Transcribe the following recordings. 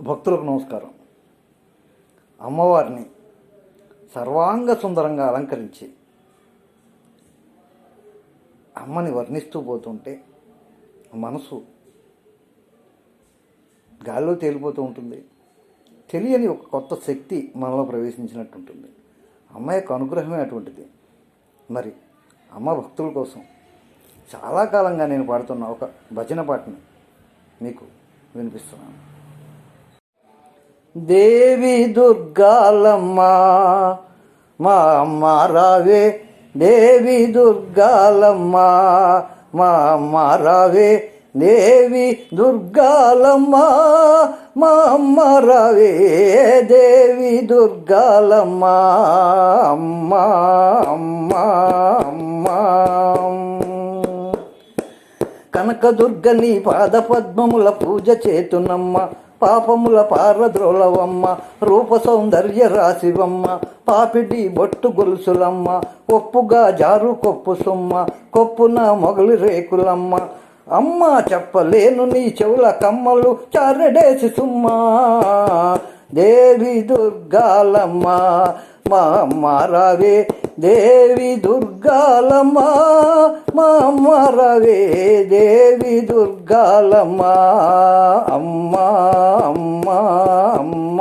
భక్తులకు నమస్కారం. అమ్మవారిని సర్వాంగ సుందరంగా అలంకరించి అమ్మని వర్ణిస్తూ పోతుంటే మనసు గాల్లో తేలిపోతూ ఉంటుంది. తెలియని ఒక కొత్త శక్తి మనలో ప్రవేశించినట్టు ఉంటుంది. అమ్మ యొక్క అనుగ్రహమే అటువంటిది. మరి అమ్మ భక్తుల కోసం చాలా కాలంగా నేను పాడుతున్న ఒక భజన పాటను మీకు వినిపిస్తున్నాను. దేవి దుర్గాలమ్మ మా అమ్మ రావే, దేవి దుర్గాలమ్మ మా అమ్మ రావే, దేవి దుర్గాలమ్మ మా అమ్మ రావే, దేవి దుర్గాలమ్మ అమ్మ అమ్మ అమ్మ. కనకదుర్గని పాదపద్మముల పూజ చేతునమ్మ, పాపముల పారద్రోలవమ్మ, రూప సౌందర్య రాశివమ్మ, పాపిడి బొట్టు గొలుసులమ్మ, ఒప్పుగా జారు కొప్పు సొమ్మ, కొప్పున మొగలి రేకులమ్మ, అమ్మ చెప్పలేను నీ చెవుల కమ్మలు చారెడేసి సుమ్మా, దేవి దుర్గాలమ్మ మా అమ్మ రావే, దేవి దుర్గాలమ్మ మా అమ్మ రావే, దేవి దుర్గాలమ్మ అమ్మ అమ్మ అమ్మ.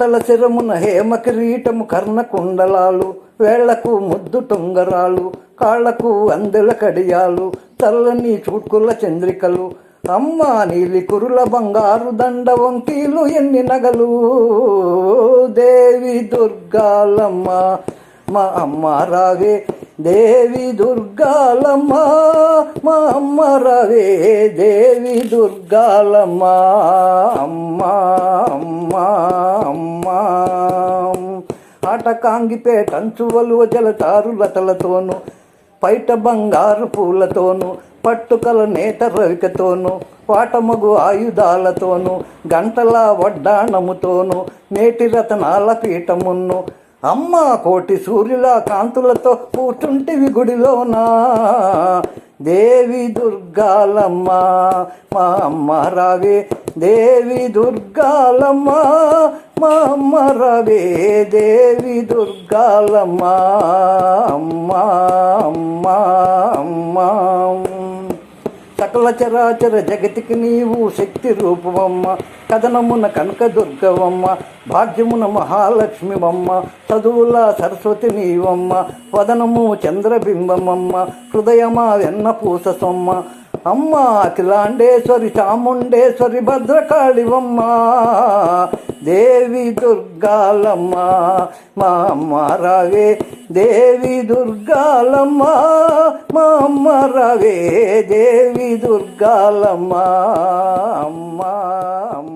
తల శిరమున హేమ కిరీటము, కర్ణ కుండలాలు, వేళ్లకు ముద్దు టొంగరాలు, కాళ్లకు అందెల కడియాలు, చల్లని చూట్కుల చంద్రికలు, అమ్మ నీలి కురుల బంగారు దండ వంకీలు, ఎన్ని నగలు, దేవి దుర్గాలమ్మ మా అమ్మ రావే, దేవి దుర్గాలమ్మ మా అమ్మ రావే, దేవి దుర్గాలమ్మ అమ్మ అమ్మ అమ్మ. ఆటకాంగిపేట అంచువలు జలతారు లతలతోను, పైట బంగారు పూలతోను, పట్టుకల నేత రవికతోను, పాటమగు ఆయుధాలతోను, గంటల వడ్డాణముతోను, నేటి రతనాల పీఠమున్ను, అమ్మ కోటి సూర్యుల కాంతులతో కూర్చుంటివి గుడిలోనా, దేవి దుర్గాలమ్మ మా అమ్మ రావే, దేవి దుర్గాలమ్మ మా అమ్మ రావే, దేవి దుర్గాలమ్మ అమ్మ అమ్మ అమ్మ. సకల చరాచర జగతికి నీవు శక్తి రూపమమ్మ, కథనమున కనకదుర్గవమ్మ, భాగ్యమున మహాలక్ష్మివమ్మ, చదువుల సరస్వతి నీవమ్మ, వదనము చంద్రబింబమమ్మ, హృదయమా వెన్న పూస సొమ్మ, అమ్మ అఖిలాండేశ్వరి చాముండేశ్వరి భద్రకాళివమ్మ, దేవి దుర్గాలమ్మ మా అమ్మ రావే, దేవి దుర్గాలమ్మ మా అమ్మ రావే, దేవి దుర్గాలమ్మ అమ్మ అమ్మ.